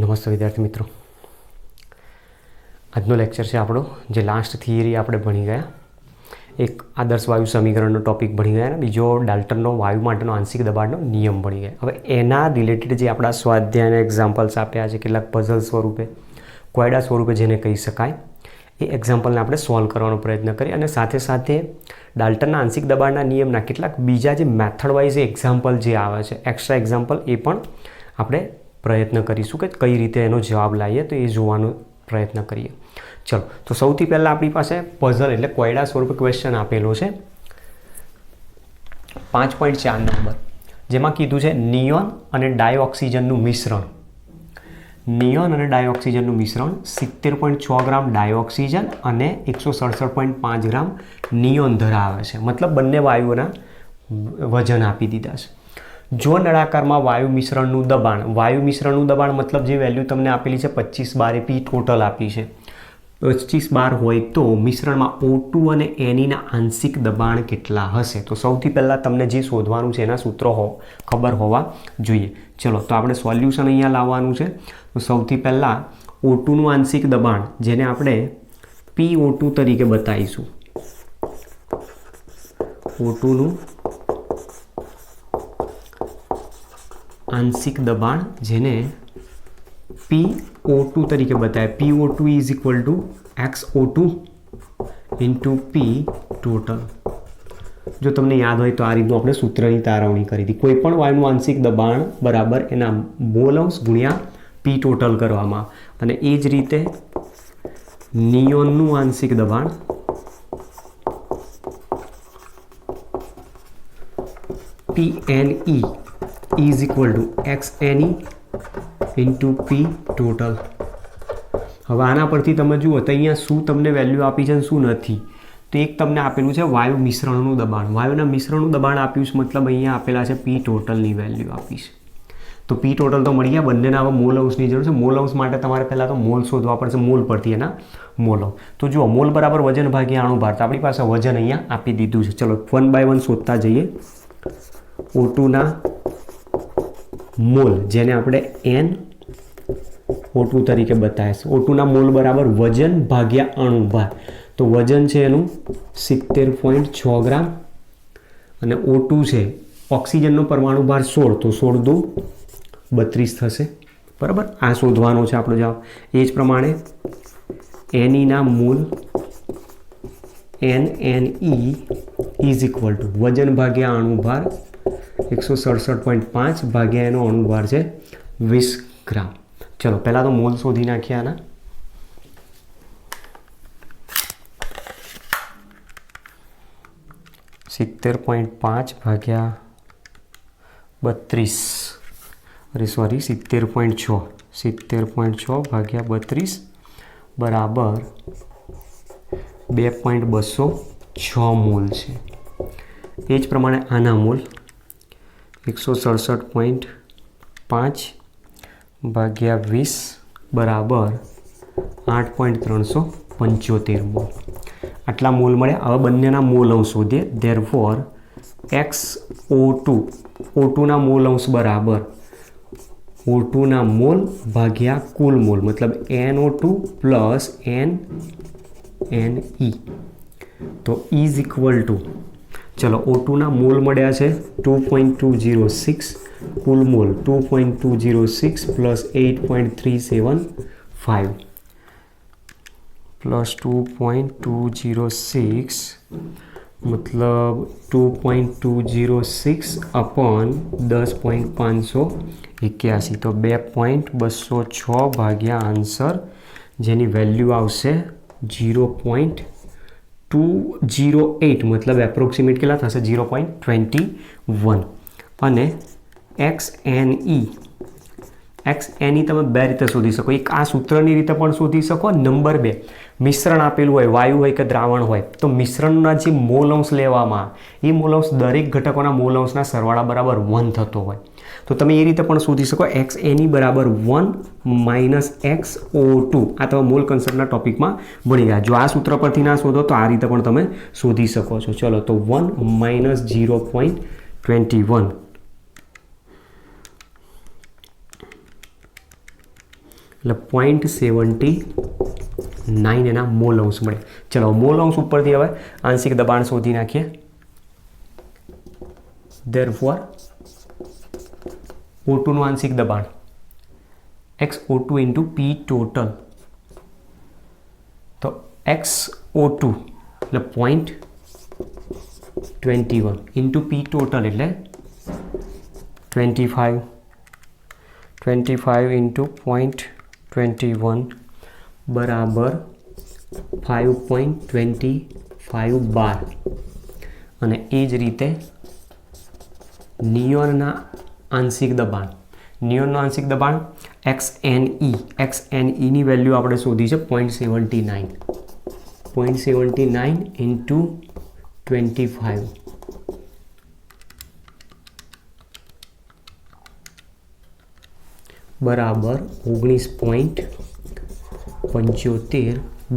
નમસ્તે વિદ્યાર્થી મિત્રો, આજનો લેક્ચર છે આપણો જે લાસ્ટ થિયરી આપણે ભણી ગયા. એક આદર્શ વાયુ સમીકરણનો ટોપિક ભણી ગયા અને બીજો ડાલ્ટનનો વાયુ માટેનો આંશિક દબાણનો નિયમ ભણી ગયા. હવે એના રિલેટેડ જે આપણા સ્વાધ્યાયના એક્ઝામ્પલ્સ આપ્યા છે, કેટલાક પઝલ સ્વરૂપે, કોયડા સ્વરૂપે જેને કહી શકાય, એ એક્ઝામ્પલને આપણે સોલ્વ કરવાનો પ્રયત્ન કરીએ અને સાથે સાથે ડાલ્ટનના આંશિક દબાણના નિયમના કેટલાક બીજા જે મેથડ વાઇઝ એક્ઝામ્પલ જે આવે છે, એક્સ્ટ્રા એક્ઝામ્પલ, એ પણ આપણે પ્રયત્ન કરીશું કે કઈ રીતે એનો જવાબ લાવીએ, તો એ જોવાનો પ્રયત્ન કરીએ. ચલો, તો સૌથી પહેલાં આપણી પાસે પઝલ એટલે કોયડા સ્વરૂપે ક્વેશ્ચન આપેલો છે 5.4 નંબર, જેમાં કીધું છે નિયોન અને ડાયઓક્સિજનનું મિશ્રણ. નિયોન અને ડાયઓક્સિજનનું મિશ્રણ 70.6 ગ્રામ ડાયઓક્સિજન અને 167.5 ગ્રામ નિયોન ધરાવે છે. મતલબ બંને વાયુઓના વજન આપી દીધા છે. જો નળાકારમાં વાયુ મિશ્રણનું દબાણ મતલબ જે વેલ્યુ તમને આપેલી છે 25 બાર, પી ટોટલ આપી છે 25 બાર હોય તો મિશ્રણમાં O2 અને Neના આંશિક દબાણ કેટલા હશે? તો સૌથી પહેલાં તમને જે શોધવાનું છે એના સૂત્રો ખબર હોવા જોઈએ. ચલો, તો આપણે સોલ્યુશન અહીંયા લાવવાનું છે. તો સૌથી પહેલાં O2નું આંશિક દબાણ, જેને આપણે PO2 તરીકે બતાવીશું. O2નું આંશિક દબાણ જેને PO2 તરીકે બતાવે. PO2 is equal two XO2 into P total. જો તમને યાદ હોય તો આ રીતનું આપણે સૂત્રની તારવણી કરી હતી. કોઈ પણ વાયુનું આંશિક દબાણ બરાબર એના મોલ અંશ ગુણ્યા P ટોટલ કરવામાં. અને એ જ રીતે નિયોનનું આંશિક દબાણ PNE is equal two XNE into P total. હવે આના પરથી તમે જુઓ તો અહીંયા શું તમને વેલ્યુ આપી છે અને શું નથી. તો એક તમને આપેલું છે વાયુ મિશ્રણનું દબાણ. વાયુના મિશ્રણનું દબાણ આપ્યું છે, મતલબ અહીંયા આપેલા છે P ટોટલની વેલ્યુ આપી છે. તો P ટોટલ તો મળી ગયા. બંનેના હવે મોલ અંશની જરૂર છે. મોલ અંશ માટે તમારે પહેલાં તો મોલ શોધવા પડશે, મોલ પરથી એના મોલ અંશ. તો જુઓ, મોલ બરાબર વજન ભાગ્યા અણુ ભાર. તો આપણી પાસે વજન અહીંયા આપી દીધું છે. ચલો, 1 બાય 1 શોધતા જઈએ. O2ના મોલ, જેને આપણે NO2 તરીકે બતાવે છે. O2ના મોલ બરાબર વજન ભાગ્યા અણુ ભાર. તો વજન છે એનું 70.6 ગ્રામ અને O2 છે, ઓક્સિજનનો પરમાણુ ભાર 16, તો 16 દુ 32 થશે. બરાબર, આ શોધવાનો છે આપણો જવાબ. એ જ પ્રમાણે NEના મૂલ NNE ઇઝ ઇક્વલ ટુ વજન ભાગ્યા અણુ ભાર 167.5 ભાગ્યા એનો અણુભાર છે 20 ગ્રામ. ચલો, પહેલાં તો મોલ શોધી નાખ્યા આના. $70.5 ભાગ્યા 32, અરે સોરી 70.6, 70.6 ભાગ્યા 32 બરાબર 2.206 મોલ છે. એ જ પ્રમાણે આના મોલ 167.5 ભાગ્યા 20 બરાબર 8.375 મોલ. આટલા મોલ મળ્યા. હવે બંનેના મોલ અંશ શોધીએ. ધેરફોર XO2, O2ના મોલ અંશ બરાબર O2ના મોલ ભાગ્યા કુલ મોલ, મતલબ NO2 પ્લસ NNE. તો ઇઝ ઇક્વલ ટુ, ચલો, O2ના મોલ મળ્યા છે 2.206, કુલ મોલ 2.206 પ્લસ 8.375 પ્લસ 2.206 મતલબ 2.206 અપોન 10.581. તો 2.206 ભાગ્યા આન્સર, જેની વેલ્યુ આવશે 0.208, મતલબ એપ્રોક્સિમેટ કેટલા થશે? 0.21. અને XNE તમે બે રીતે શોધી શકો. એક આ સૂત્રની રીતે પણ શોધી શકો. નંબર 2, મિશ્રણ આપેલું હોય, વાયુ હોય કે દ્રાવણ હોય, તો મિશ્રણના જે મોલ અંશ લેવામાં, એ મોલ અંશ દરેક ઘટકોના મોલ અંશના સરવાળા બરાબર 1 થતો હોય. તો તમે એ રીતે પણ શોધી શકો. XNE બરાબર 1 માઇનસ XO2. આ તમે મોલ કન્સેપ્ટના ટોપિકમાં ભણી ગયા. જો આ સૂત્ર પરથી ના શોધો તો આ રીતે પણ તમે શોધી શકો છો. ચલો, તો 1 માઇનસ 0.21 એટલે 0.79 એના મોલ અંશ મળે. ચલો મોલ અંશ ઉપરથી હવે આંશિક દબાણ શોધી નાખીએ. Therefore O2 નું આંશિક દબાણ XO2 ઇન્ટુ પી ટોટલ, તો XO2 એટલે 0.21 ઇન્ટુ પી ટોટલ એટલે 25 ઇન્ટુ 0.21 બરાબર 5.25 બાર. અને એ જ રીતે નિયોનના આંશિક દબાણ, નિયોનનું આંશિક દબાણ XNE ની વેલ્યુ આપણે શોધી છે 0.79 ઇન્ટુ 25 બરાબર 19.75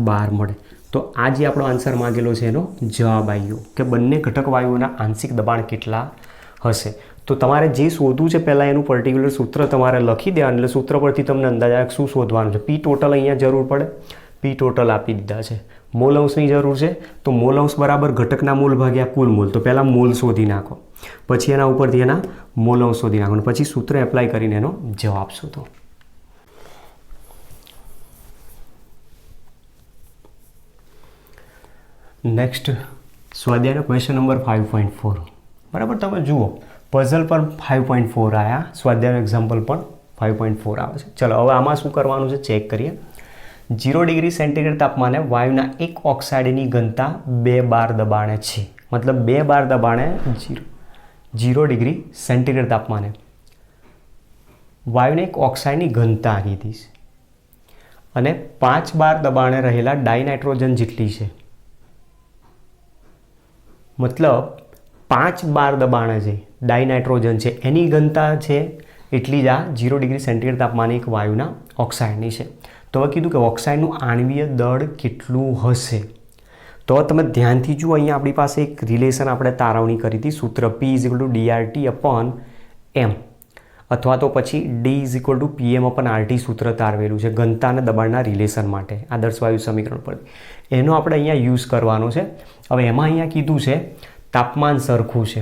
બાર મળે. તો આ જે આપણો આન્સર માંગેલો છે એનો જવાબ આવ્યો કે બંને ઘટક વાયુઓના આંશિક દબાણ કેટલા હશે. તો તમારે જે શોધવું છે પહેલાં એનું પર્ટિક્યુલર સૂત્ર તમારે લખી દેવાનું, એટલે સૂત્ર પરથી તમને અંદાજ આવે શું શોધવાનું છે. પી ટોટલ અહીંયા જરૂર પડે, પી ટોટલ આપી દીધા છે. મોલ અંશની જરૂર છે, તો મોલ અંશ બરાબર ઘટકના મોલ ભાગ્યા કુલ મોલ. તો પહેલાં મોલ શોધી નાખો, પછી એના ઉપરથી એના મોલ અંશ શોધી નાખો, પછી સૂત્ર એપ્લાય કરીને એનો જવાબ શોધો. નેક્સ્ટ સ્વાધ્યાયનો ક્વેશ્ચન નંબર 5.4. બરાબર, તમે જુઓ પઝલ પર 5.4 આવ્યા, સ્વાધ્યાયનો એક્ઝામ્પલ પણ 5.4 આવે છે. ચલો હવે આમાં શું કરવાનું છે ચેક કરીએ. 0 ડિગ્રી સેન્ટીગ્રેડ તાપમાને વાયુના એક ઓક્સાઇડની ઘનતા 2 બાર દબાણે છે. મતલબ 2 બાર દબાણે 0 ડિગ્રી સેન્ટીગ્રેડ તાપમાને વાયુને એક ઓક્સાઇડની ઘનતા કીધી છે અને 5 બાર દબાણે રહેલા ડાયનાઇટ્રોજન જેટલી છે. મતલબ 5 બાર દબાણે છે ડાયનાઇટ્રોજન છે એની ઘનતા છે એટલી જ આ 0 ડિગ્રી સેન્ટીગ્રેડ તાપમાને એક વાયુના ઓક્સાઇડની છે. તો હવે કીધું કે ઓક્સાઇડનું આણ્વીય દળ કેટલું હશે. તો તમે ધ્યાનથી જુઓ, અહીંયા આપણી પાસે એક રિલેશન આપણે તારવણી કરી હતી, સૂત્ર P = DRT/m અથવા તો પછી D = PM/RT સૂત્ર તારવેલું છે ઘનતા અને દબાણના રિલેશન માટે આદર્શ વાયુ સમીકરણ પર. એનો આપણે અહીંયા યુઝ કરવાનો છે. હવે એમાં અહીંયા કીધું છે તાપમાન સરખું છે,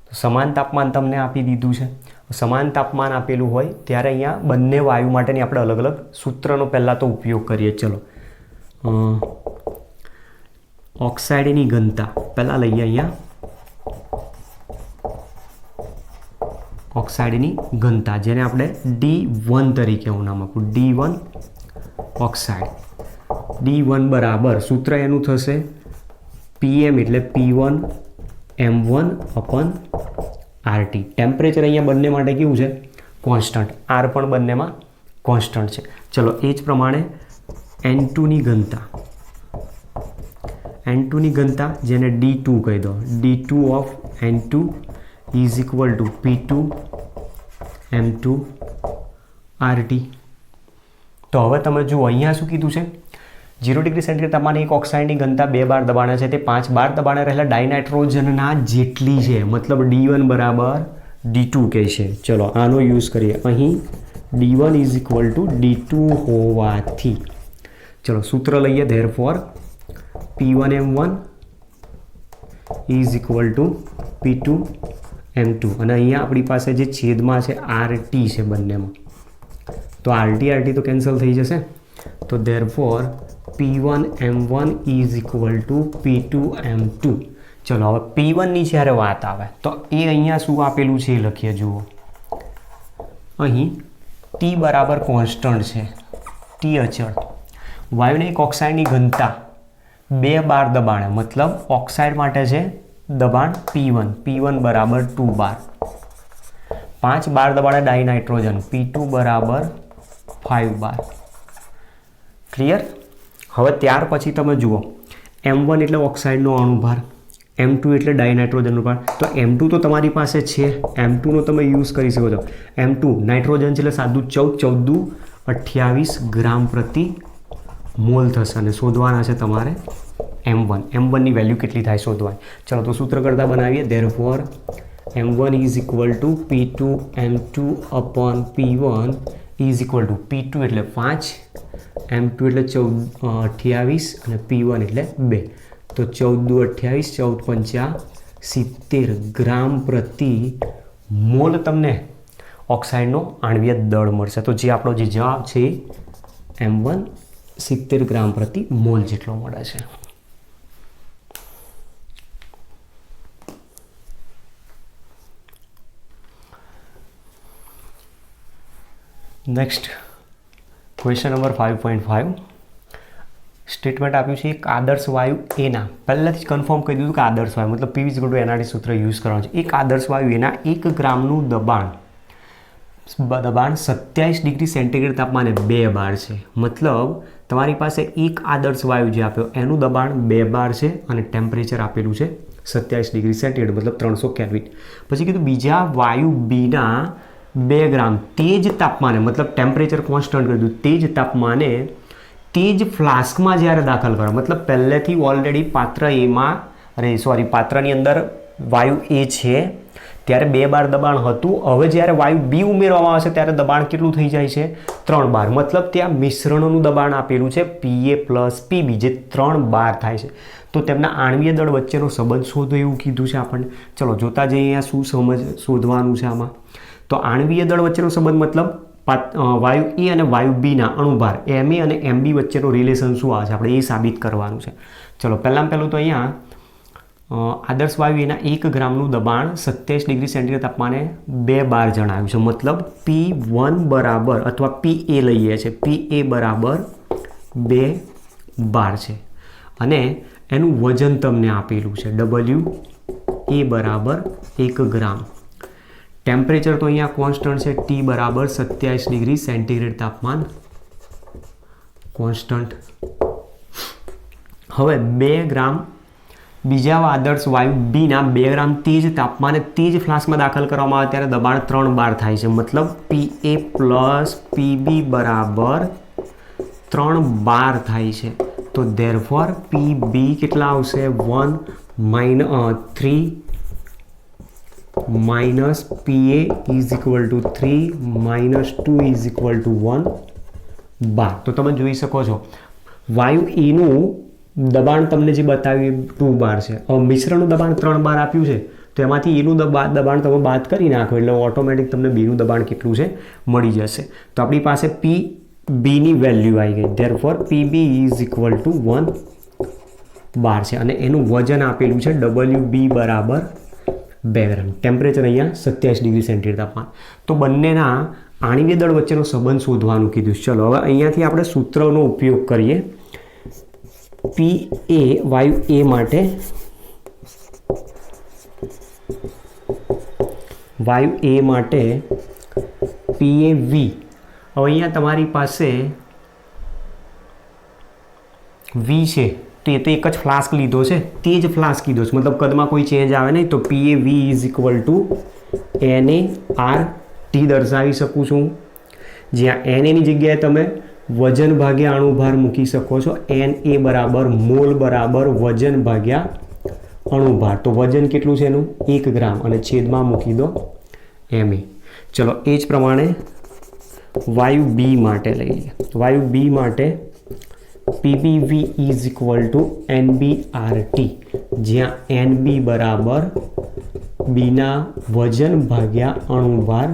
તો સમાન તાપમાન તમને આપી દીધું છે. સમાન તાપમાન આપેલું હોય ત્યારે અહીંયા બંને વાયુ માટેની આપણે અલગ અલગ સૂત્રનો પહેલાં તો ઉપયોગ કરીએ. ચલો ઓક્સાઇડની ઘનતા પહેલાં લઈએ. અહીંયા ઓક્સાઇડની ઘનતા જેને આપણે D1 તરીકે હું નામ આપું, D1 ઓક્સાઇડ. D1 બરાબર સૂત્ર એનું થશે PM એટલે P1M1/RT. ટેમ્પરેચર અહીંયા બંને માટે કેવું છે કોન્સ્ટન્ટ, R પણ બંનેમાં કોન્સ્ટન્ટ છે. ચલો એ જ પ્રમાણે N2ની ઘનતા, N2ની ઘનતા જેને D2 કહી દો, D2 of N2 is equal to P2M2RT. તો હવે તમે જુઓ અહીંયા શું કીધું છે, 0 ડિગ્રી સેન્ટીગ્રેડ તાપમાને એક ઓક્સાઇડની ઘનતા 2 બાર દબાણે છે, તે 5 બાર દબાણે રહેલા ડાયનાઇટ્રોજનના જેટલી છે. મતલબ D1 બરાબર D2 કહે છે. ચલો આનો યુઝ કરીએ. અહીં D1 is equal to D2 હોવાથી ચલો સૂત્ર લઈએ. therefore P1M1 is equal to P2M2 અને અહીંયા આપણી પાસે જે છેદમાં છે RT છે બંનેમાં, તો RT તો કેન્સલ થઈ જશે. તો therefore P1M1 is equal to P2M2. ચલો હવે P1ની જ્યારે વાત આવે તો એ અહીંયા શું આપેલું છે એ લખીએ. જુઓ અહીં T બરાબર કોન્સ્ટન્ટ છે, T અચળ. વાયુને એક ઓક્સાઇડની ઘનતા 2 બાર દબાણે, મતલબ ઓક્સાઇડ માટે છે દબાણ P1 બરાબર 2 બાર. 5 બાર દબાણે ડાયનાઇટ્રોજન P2 બરાબર 5 બાર. ક્લિયર? હવે ત્યાર પછી તમે જુઓ M1 એટલે ઓક્સાઇડનો અણુભાર, M2 એટલે ડાયનાઇટ્રોજનનો ભાર. તો M2 તો તમારી પાસે છે, M2 નો તમે યુઝ કરી શકો છો. M2 નાઇટ્રોજન છે એટલે સાદું 14 28 ગ્રામ પ્રતિ મોલ થશે અને શોધવાના છે તમારે M1ની વેલ્યુ કેટલી થાય શોધવાની. ચલો તો સૂત્ર કરતા બનાવીએ. therefore M1 is equal to P2M2/P1 is equal two P2 એટલે 5, M2 એટલે 28 અને P1 એટલે 2. તો 14 28, 14 70 ગ્રામ પ્રતિ મોલ તમને ઓક્સાઇડનો આણ્વીય દળ મળશે. તો જે આપણો જે જવાબ છે M1 70 ગ્રામ પ્રતિ મોલ જેટલો મળે છે. Next question number 5.5. સ્ટેટમેન્ટ આપ્યું છે એક આદર્શ વાયુ એના, પહેલાંથી જ કન્ફર્મ કરી દીધું કે આદર્શ વાયુ મતલબ PV = NRT સૂત્ર યુઝ કરવાનું છે. એક આદર્શ વાયુ એના 1 ગ્રામનું દબાણ 27 ડિગ્રી સેન્ટીગ્રેડ તાપમાને 2 બાર છે. મતલબ તમારી પાસે એક આદર્શ વાયુ જે આપ્યો એનું દબાણ 2 બાર છે અને ટેમ્પરેચર આપેલું છે 27 ડિગ્રી સેન્ટીગ્રેડ મતલબ 300 કેલ્વિન. પછી કીધું બીજા વાયુ બીના 2 ગ્રામ તે જ તાપમાને મતલબ ટેમ્પરેચર કોન્સ્ટન્ટ કરી દીધું, તે જ તાપમાને તે જ ફ્લાસ્કમાં જ્યારે દાખલ કરો મતલબ પહેલેથી ઓલરેડી પાત્રની અંદર વાયુ એ છે ત્યારે 2 બાર દબાણ હતું. હવે જ્યારે વાયુ બી ઉમેરવામાં આવે છે ત્યારે દબાણ કેટલું થઈ જાય છે 3 બાર. મતલબ ત્યાં મિશ્રણનું દબાણ આપેલું છે Pa + Pb જે 3 બાર થાય છે. તો તેમના આણ્વીય દળ વચ્ચેનો સંબંધ શોધો એવું કીધું છે આપણને. ચલો જોતા જઈએ અહીંયા શું શોધવાનું છે આમાં. તો આણ્વીય દળ વચ્ચેનો સંબંધ મતલબ વાયુ એ અને વાયુ બીના અણુભાર Ma અને Mb વચ્ચેનો રિલેશન શું આવે છે આપણે એ સાબિત કરવાનું છે. ચલો પહેલું તો અહીંયા આદર્શ વાયુ એના 1 ગ્રામનું દબાણ 27 ડિગ્રી સેન્ટીગ્રેડ તાપમાને 2 બાર જણાવ્યું છે. મતલબ P1 બરાબર અથવા Pa લઈએ છે, Pa બરાબર 2 બાર છે અને એનું વજન તમને આપેલું છે WA બરાબર 1 ગ્રામ. ટેમ્પરેચર તો અહીંયા કોન્સ્ટન્ટ છે T બરાબર 27 ડિગ્રી સેન્ટીગ્રેડ તાપમાન કોન્સ્ટન્ટ. હવે 2 ગ્રામ બીજા આદર્શ વાયુ બીના 2 ગ્રામ તે જ તાપમાને તે જ ફ્લાસ્કમાં દાખલ કરવામાં આવે ત્યારે દબાણ 3 બાર થાય છે. મતલબ Pa + Pb બરાબર 3 બાર થાય છે. તો ધેરફોર Pb કેટલા આવશે 1 - 3 minus Pa is equal to 3 minus 2 is equal to 1 બાર. તો તમે જોઈ શકો છો વાયુ એનું દબાણ તમને જે બતાવ્યું 2 બાર છે. હવે મિશ્રણનું દબાણ 3 બાર આપ્યું છે તો એમાંથી એનું દબાણ તમે બાદ કરી નાખો એટલે ઓટોમેટિક તમને બીનું દબાણ કેટલું છે મળી જશે. તો આપણી પાસે Pbની વેલ્યુ આવી ગઈ. Therefore Pb is equal to 1 બાર છે અને એનું વજન આપેલું છે Wb બરાબર 2 ગ્રામ. ટેમ્પરેચર અહીંયા 27 ડિગ્રી સેન્ટીગ્રેડ તાપમાન. તો બંનેના આણ્વીય દળ વચ્ચેનો સંબંધ શોધવાનું કીધું. ચલો હવે અહીંયાથી આપણે સૂત્રનો ઉપયોગ કરીએ. Pa વાયુ A માટે PaV. હવે અહીંયા તમારી પાસે V છે તો એ તો એક જ ફ્લાસ્ક લીધો છે, તે જ ફ્લાસ્ક લીધો છે મતલબ કદમાં કોઈ ચેન્જ આવે નહીં. તો PaV is equal to NaRT દર્શાવી શકું છું. જ્યાં Na ની જગ્યાએ તમે વજન ભાગ્યા અણુભાર મૂકી શકો છો. Na બરાબર મોલ બરાબર વજન ભાગ્યા અણુભાર. તો વજન કેટલું છે એનું 1 ગ્રામ અને છેદમાં મૂકી દો Ma. ચલો એ જ પ્રમાણે વાયુ બી માટે લઈ લઈએ. વાયુ બી માટે PBV is equal to NBRT જ્યાં NB બરાબર બીના વજન ભાગ્યા અણુભાર.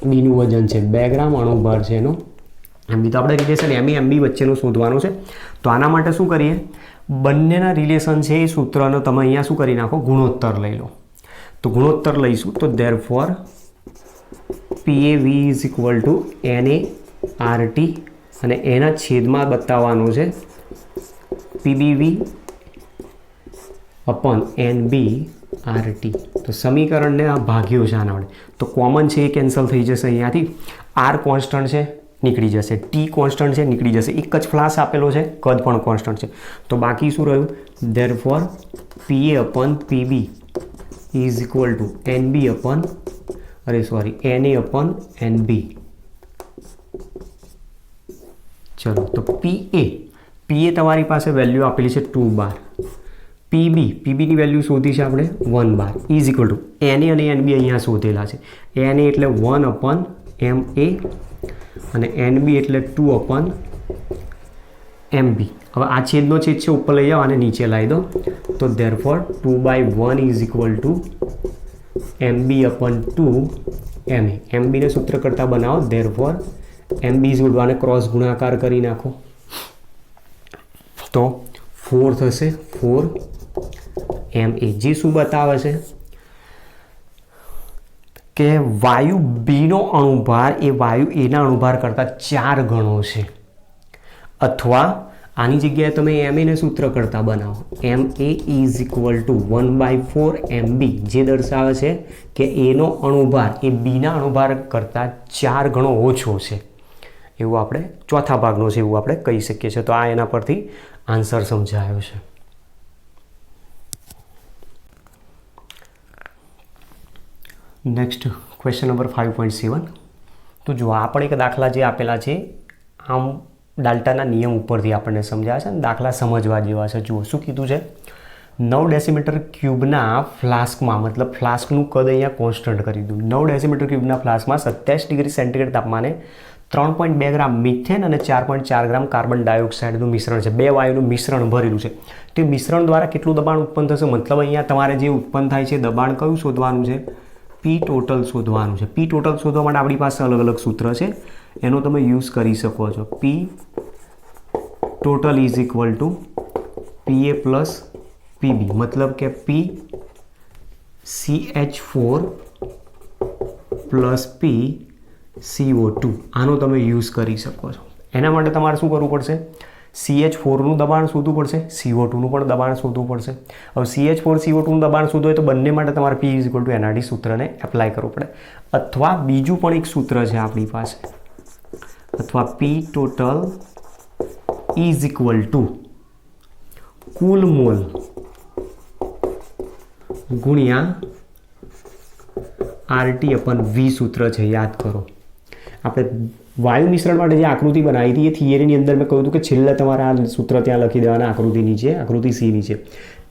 બીનું વજન છે 2 ગ્રામ, અણુભાર છે એનો MB. તો આપણે રિલેશન MB વચ્ચેનું શોધવાનું છે. તો આના માટે શું કરીએ બંનેના રિલેશન છે એ સૂત્રનો તમે અહીંયા શું કરી નાખો ગુણોત્તર લઈ લો. તો ગુણોત્તર લઈશું તો therefore PAV is equal to NART અને એના છેદમાં બતાવવાનું છે PBV upon NBRT. તો સમીકરણને આ ભાગ્યો છે આના વડે તો કોમન છે એ કેન્સલ થઈ જશે. અહીંયાથી R કોન્સ્ટન્ટ છે નીકળી જશે, T કોન્સ્ટન્ટ છે નીકળી જશે, એક જ ફ્લાસ આપેલો છે, કદ પણ કોન્સ્ટન્ટ છે. તો બાકી શું રહ્યું therefore PA upon PB is equal to NB upon NA upon NB. ચલો તો PA તમારી પાસે વેલ્યુ આપેલી છે 2 બાર. પીબીની વેલ્યુ શોધી છે આપણે 1 bar is equal two NA અને NB અહીંયા શોધેલા છે. NA એટલે 1 upon MA અને NB એટલે 2/MB. હવે આ છેદનો છેદ છે ઉપર લઈ જાઓ અને નીચે લાવી દો, તો therefore 2/1 is equal two MB/2 MA. MB ને સૂત્ર કરતાં બનાવો, therefore MB is equal two આને ક્રોસ ગુણાકાર કરી નાખો તો 4 થશે, 4 MA. જે શું બતાવે છે કે વાયુ બીનો અણુભાર એ વાયુ એના અણુભાર કરતાં 4 ગણો છે. અથવા આની જગ્યાએ તમે MA ને સૂત્ર કરતાં બનાવો, MA is equal two 1/4 MB, જે દર્શાવે છે કે એનો અણુભાર એ બીના અણુભાર કરતાં 4 ગણો ઓછો છે. એવું આપણે ચોથા ભાગનો છે એવું આપણે કહી શકીએ છીએ. તો આ એના પરથી આન્સર સમજાયો છે. Next question number 5.7. તો જો આ પણ એક દાખલા જે આપેલા છે આમ ડાલ્ટનના નિયમ ઉપરથી આપણને સમજાવે છે અને દાખલા સમજવા જેવા છે. જુઓ શું કીધું છે, 9 ડેસીમીટર ક્યુબના ફ્લાસ્કમાં, મતલબ ફ્લાસ્કનું કદ અહીંયા કોન્સ્ટન્ટ કરી દીધું. 9 ડેસીમીટર ક્યુબના ફ્લાસ્કમાં 27 ડિગ્રી સેન્ટીગ્રેડ તાપમાને 3.2 ગ્રામ મિથેન અને 4.4 ગ્રામ કાર્બન ડાયોક્સાઇડનું મિશ્રણ છે. બે વાયુનું મિશ્રણ ભરેલું છે. તો એ મિશ્રણ દ્વારા કેટલું દબાણ ઉત્પન્ન થશે? મતલબ અહીંયા તમારે જે ઉત્પન્ન થાય છે દબાણ કયું શોધવાનું છે? P ટોટલ શોધવાનું છે. P ટોટલ શોધવા માટે આપણી પાસે અલગ અલગ સૂત્ર છે, એનો તમે યુઝ કરી શકો છો. P total is equal two PA plus PB, મતલબ કે P CH4 plus P CO2. આનો તમે યુઝ કરી શકો છો. એના માટે તમારે શું કરવું પડશે? CH4નું દબાણ શોધવું પડશે, CO2નું પણ દબાણ શોધવું પડશે. હવે CH4 CO2નું દબાણ શોધવું હોય તો બંને માટે તમારે P is equal two NRT સૂત્રને એપ્લાય કરવું પડે. અથવા બીજું પણ એક સૂત્ર છે આપણી પાસે, અથવા P total is equal two cool mall ગુણ્યા RT/V સૂત્ર છે, યાદ કરો. આપણે વાયુ મિશ્રણ માટે જે આકૃતિ બનાવી હતી એ થિયરીની અંદર મેં કહ્યું હતું કે છેલ્લે તમારે આ સૂત્ર ત્યાં લખી દેવાના, આકૃતિ નીચે, આકૃતિ C નીચે.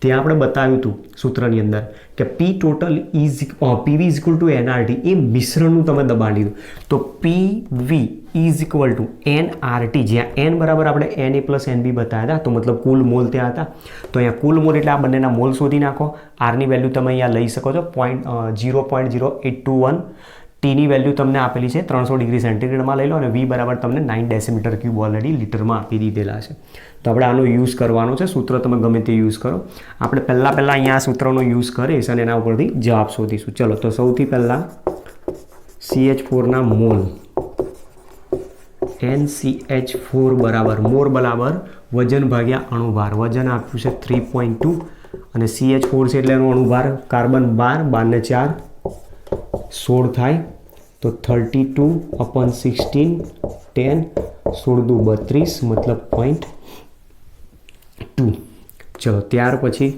ત્યાં આપણે બતાવ્યું હતું સૂત્રની અંદર કે P total is PV is equal two NRT, એ મિશ્રણનું તમે દબાણ લીધું. તો PV is equal two NRT, જ્યાં N બરાબર આપણે NA પ્લસ NB બતાવ્યા હતા, તો મતલબ કુલ મોલ ત્યાં હતા. તો અહીંયા કુલ મોલ એટલે આ બંનેના મોલ શોધી નાખો. આરની વેલ્યુ તમે અહીંયા લઈ શકો છો 0.0821. ટીની વેલ્યુ તમને આપેલી છે 300 ડિગ્રી સેન્ટીગ્રેડમાં લઈ લો, અને V બરાબર તમને 9 ડેસીમીટર ક્યુબ ઓલરેડી લીટરમાં આપી દીધેલા છે. તો આપણે આનો યુઝ કરવાનો છે. સૂત્ર તમે ગમે તે યુઝ કરો. આપણે પહેલાં અહીંયા આ સૂત્રનો યુઝ કરીશ અને એના ઉપરથી જવાબ શોધીશું. ચલો, તો સૌથી પહેલાં CH4ના મોલ, NCH4 બરાબર મોલ બરાબર વજન ભાગ્યા અણુભાર. વજન આપ્યું છે 3.2 અને CH4 છે એટલે એનો અણુભાર કાર્બન 12, 12 ને 4 16 થાય, તો 32/16, 10, 16 દુ 32, મતલબ 0.2. ચલો, ત્યાર પછી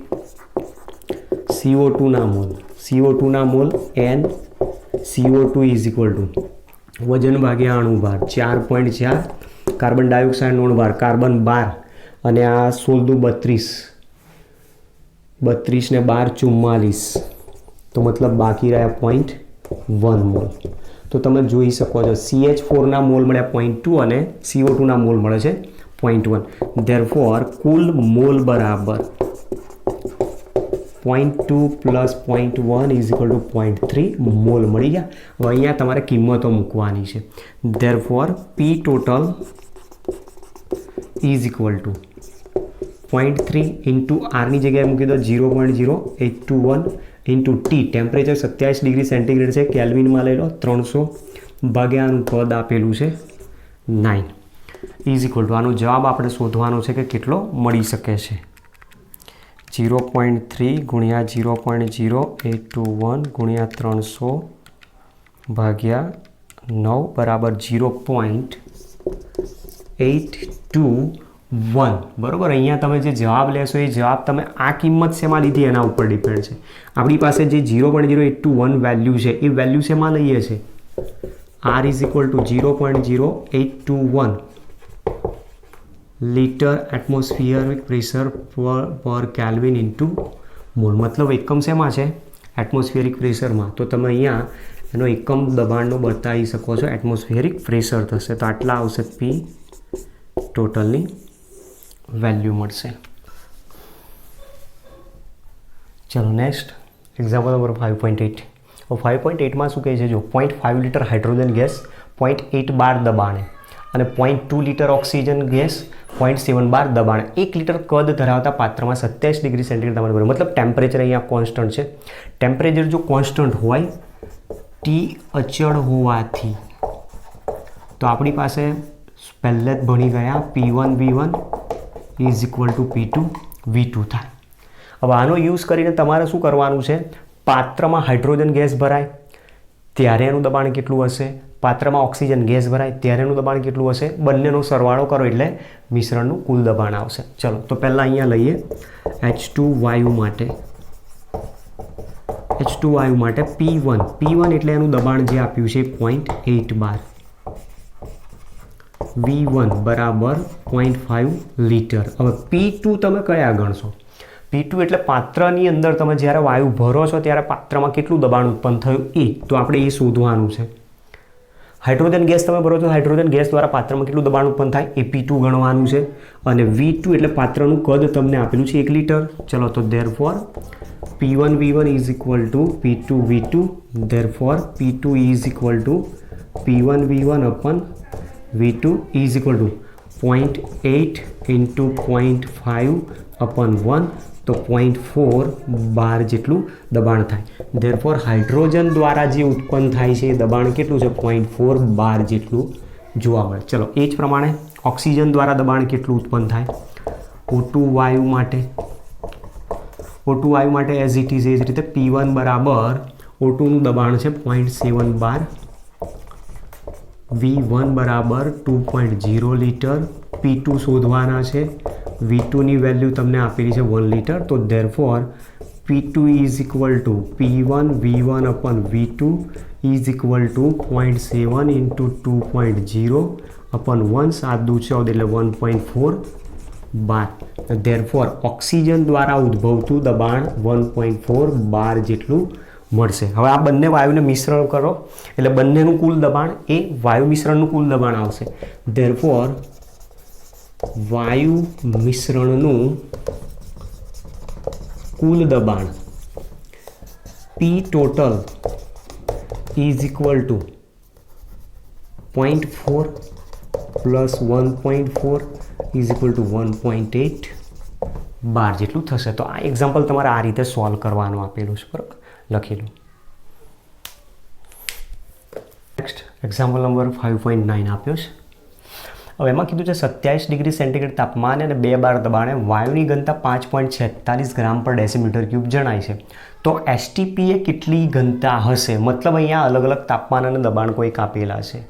CO2ના મોલ, CO2ના mole N CO2 is equal to વજન ભાગ્યા અણુભાર 4.4, કાર્બન ડાયોક્સાઇડનો અણુભાર કાર્બન 12 અને આ 16 દુ 32, 32 ને 12 44, તો મતલબ બાકી રહ્યા 0.1 મોલ. તો તમે જોઈ શકો છો CH4ના મોલ મળ્યા 0.2 અને CO2ના મોલ મળે છે 0.1. ધેરફોર કુલ મોલ બરાબર 0.2 plus 0.1 is equal to 0.3 mole મળી ગયા. હવે અહીંયા તમારે કિંમતો મૂકવાની છે. Therefore P total is equal to 0.3 into આરની જગ્યાએ મૂકી દો 0.0821 into T, temperature 27 degree centigrade છે, કેલ્વિનમાં લઈ લો 300 ભાગ્યા આનું પદ આપેલું છે 9 ઇઝ ઇક્વલ ટુ આનો જવાબ આપણે શોધવાનો છે કે કેટલો મળી શકે છે. 0.3 ગુણ્યા 0.0821 ગુણ્યા 300 ભાગ્યા 9 બરાબર 0.821. બરાબર. અહીંયા તમે જે જવાબ લેશો એ જવાબ તમે આ કિંમત શેમાં લીધી એના ઉપર ડિપેન્ડ છે. આપણી પાસે જે 0.0821 વેલ્યુ છે એ વેલ્યુ શેમાં લઈએ છે? R is equal two 0.0821 litre atmospheric pressure પર કેલ્વિન ઇન્ટુ મોલ. મતલબ એકમ શેમાં છે? એટમોસ્ફિયરિક પ્રેશરમાં. તો તમે અહીંયા એનો એકમ દબાણનો બતાવી શકો છો, એટમોસ્ફિયરિક પ્રેશર થશે. તો આટલા આવશે પી ટોટલની વેલ્યુ મળશે. ચલો નેક્સ્ટ એક્ઝામ્પલ નંબર 5.8. 5.8માં શું કહે છે? જો 0.5 લિટર હાઇડ્રોજન ગેસ 0.8 બાર દબાણે અને 0.2 લિટર ઓક્સિજન ગેસ 0.7 બાર દબાણે 1 લિટર કદ ધરાવતા પાત્રમાં 27 ડિગ્રી સેન્ટીગ્રેડ તાપમાન પર, મતલબ ટેમ્પરેચર અહીંયા કોન્સ્ટન્ટ છે. ટેમ્પરેચર જો કોન્સ્ટન્ટ હોય, ટી અચળ હોવાથી, તો આપણી પાસે પહેલે જ ભણી ગયા P1 V1 is equal two P2 V2 થાય. હવે આનો યુઝ કરીને તમારે શું કરવાનું છે? પાત્રમાં હાઇડ્રોજન ગેસ ભરાય ત્યારે એનું દબાણ કેટલું હશે, પાત્રમાં ઓક્સિજન ગેસ ભરાય ત્યારે એનું દબાણ કેટલું હશે, બંનેનો સરવાળો કરો એટલે મિશ્રણનું કુલ દબાણ આવશે. ચલો તો પહેલાં અહીંયા લઈએ H2 વાયુ માટે. H2 વાયુ માટે P1 એટલે એનું દબાણ જે આપ્યું છે 0.8 બાર, V1 બરાબર 0.5 લિટર. હવે P2 તમે કયા ગણશો? P2 એટલે પાત્રની અંદર તમે જ્યારે વાયુ ભરો છો ત્યારે પાત્રમાં કેટલું દબાણ ઉત્પન્ન થયું એ, તો આપણે એ શોધવાનું છે. હાઇડ્રોજન ગેસ તમે ભરો છો, હાઇડ્રોજન ગેસ દ્વારા પાત્રમાં કેટલું દબાણ ઉત્પન્ન થાય એ P2 ગણવાનું છે. અને V2 એટલે પાત્રનું કદ તમને આપેલું છે 1 લિટર. ચલો તો therefore P1 V1 is equal to P2 V2. therefore P2 is equal to P1 V1 upon V2 is equal to 0.8 into 0.5 upon 1, તો 0.4 બાર જેટલું દબાણ થાય. therefore હાઇડ્રોજન દ્વારા જે ઉત્પન્ન થાય છે એ દબાણ કેટલું છે? 0.4 બાર જેટલું જોવા મળે. ચલો એ જ પ્રમાણે ઓક્સિજન દ્વારા દબાણ કેટલું ઉત્પન્ન થાય? O2 વાયુ માટે એઝ ઇટ ઇઝ એ જ રીતે P1 બરાબર O2નું દબાણ છે 0.7 બાર, V1 બરાબર 2.0 લિટર, P2 શોધવાના છે. V2ની વેલ્યુ તમને આપેલી છે 1 લિટર. તો therefore P2 is equal to P1 V1 upon V2 is equal to 0.7 into 2.0 upon 1, 7 દૂ 14 એટલે 1.4 બાર. therefore ઓક્સિજન દ્વારા ઉદ્ભવતું દબાણ 1.4 બાર જેટલું મળશે. હવે આ બંને વાયુને મિશ્રણ કરો એટલે બંનેનું કુલ દબાણ એ વાયુ મિશ્રણનું કુલ દબાણ આવશે. therefore વાયુ મિશ્રણનું કુલ દબાણ P total is equal to 0.4 plus 1.4 is equal to 1.8 બાર જેટલું થશે. તો આ એક્ઝામ્પલ તમારે આ રીતે સોલ્વ કરવાનું આપેલું છે, બરાબર, લખેલું. નેક્સ્ટ એક્ઝામ્પલ નંબર 5.9 આપ્યો છે. હવે એમાં કીધું છે 27 ડિગ્રી સેન્ટીગ્રેડ તાપમાને અને 2 બાર દબાણે વાયુની ઘનતા 5.46 ગ્રામ પર ડેસીમીટર ક્યુબ જણાય છે. તો STP એ કેટલી ઘનતા હશે? મતલબ અહીંયા અલગ અલગ તાપમાન અને દબાણ કોઈ આપેલા છે,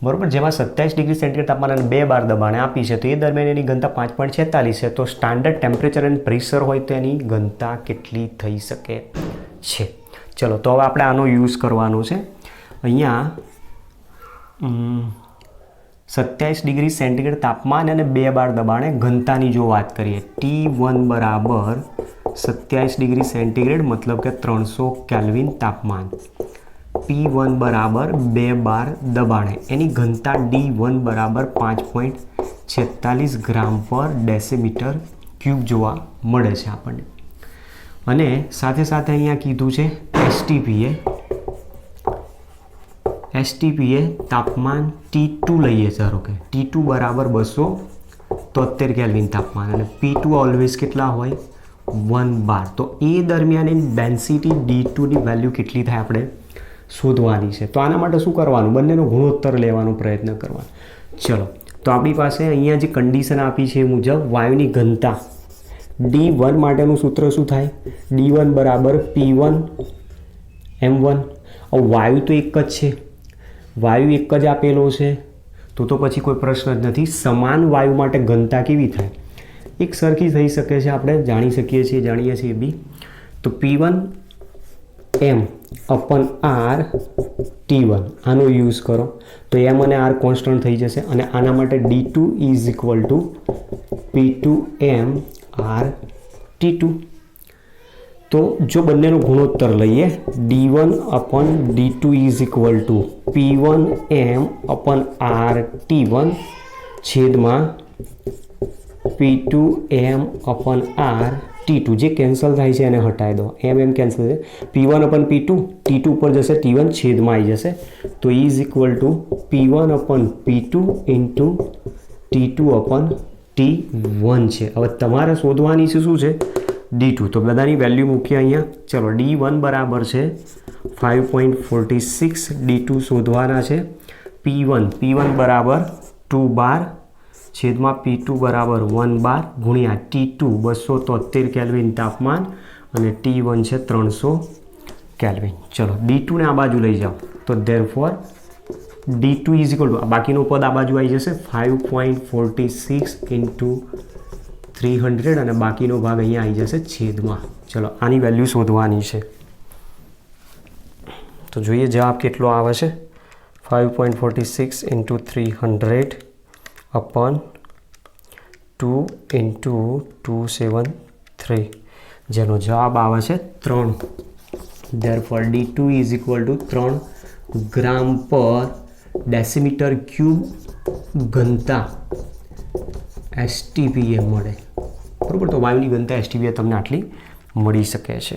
બરાબર, જેમાં 27 ડિગ્રી સેન્ટીગ્રેડ તાપમાન અને 2 બાર દબાણે આપી છે. તો એ દરમિયાન એની ઘનતા 5.46 છે. તો સ્ટાન્ડર્ડ ટેમ્પરેચર એન્ડ પ્રેશર હોય તો એની ઘનતા કેટલી થઈ શકે છે? ચલો તો હવે આપણે આનો યુઝ કરવાનો છે. અહીંયા 27 ડિગ્રી સેન્ટીગ્રેડ તાપમાન અને 2 બાર દબાણે ઘનતાની જો વાત કરીએ, T1 બરાબર 27 ડિગ્રી સેન્ટીગ્રેડ મતલબ કે 300 કેલ્વિન તાપમાન, P1 બરાબર 2 બાર દબાણે એની ઘનતા D1 બરાબર 5.46 ગ્રામ પર ડેસીમીટર ક્યુબ જોવા મળે છે આપણને. અને સાથે સાથે અહીંયા કીધું છે STP એ તાપમાન T2 લઈએ, ધારો કે T2 બરાબર 273 કેલ્વિન તાપમાન અને P2 ઓલવેઝ કેટલા હોય? 1 બાર. તો એ દરમિયાન એની ડેન્સિટી D2ની વેલ્યુ કેટલી થાય આપણે શોધવાની છે. તો આના માટે શું કરવાનું? બંનેનો ગુણોત્તર લેવાનો પ્રયત્ન કરવાનો. ચલો તો આપણી પાસે અહીંયા જે કન્ડિશન આપી છે એ મુજબ વાયુની ઘનતા D1 માટેનું સૂત્ર શું થાય? D1 બરાબર P1 M1. વાયુ તો એક જ છે, વાયુ એક જ આપેલો છે, તો પછી કોઈ પ્રશ્ન જ નથી. સમાન વાયુ માટે ઘનતા કેવી થાય? એક સરખી થઈ શકે છે, આપણે જાણીએ છીએ બી. તો P1 M upon R T1 આનો યુઝ કરો તો M અને R કોન્સ્ટન્ટ થઈ જશે. અને આના માટે D2 is equal two P2 M R T2. તો જો બંનેનો ગુણોત્તર લઈએ D1/D2 is equal two P1m/R છેદમાં P2m/R જે કેન્સલ થાય છે એને હટાવી દો, એમ કેન્સલ છે, P1/P2 T2 પર જશે, T1 છેદમાં આવી જશે, તો is equal two P1/P2 into T2/T1 છે. હવે તમારે શોધવાની છે શું છે D2, તો બધાની વેલ્યુ મૂકીએ અહીંયા. ચલો D1 બરાબર છે 5.46, D2 શોધવાના છે. P1 બરાબર 2 બાર છેદમાં P2 બરાબર 1 બાર ગુણ્યા T2 273 કેલ્વિન તાપમાન અને T1 છે 300 કેલ્વિન. ચલો D2 ને આ બાજુ લઈ જાઓ, તો therefore D2 is equal two બાકીનો પદ આ બાજુ આવી જશે 5.46 ઇન્ટુ 300 અને બાકીનો ભાગ અહીંયા આવી જશે છેદમાં. ચલો આની વેલ્યુ શોધવાની છે, તો જોઈએ જવાબ કેટલો આવે છે. 5.46 ઇન્ટુ 300 અપોન 2 ઇન્ટુ 273, જેનો જવાબ આવે છે 3. Therefore D2 is equal two 3 ગ્રામ પર ડેસીમીટર ક્યુબ ઘનતા STPA મળે, બરાબર. તો વાયુની ઘનતા STPA તમને આટલી મળી શકે છે.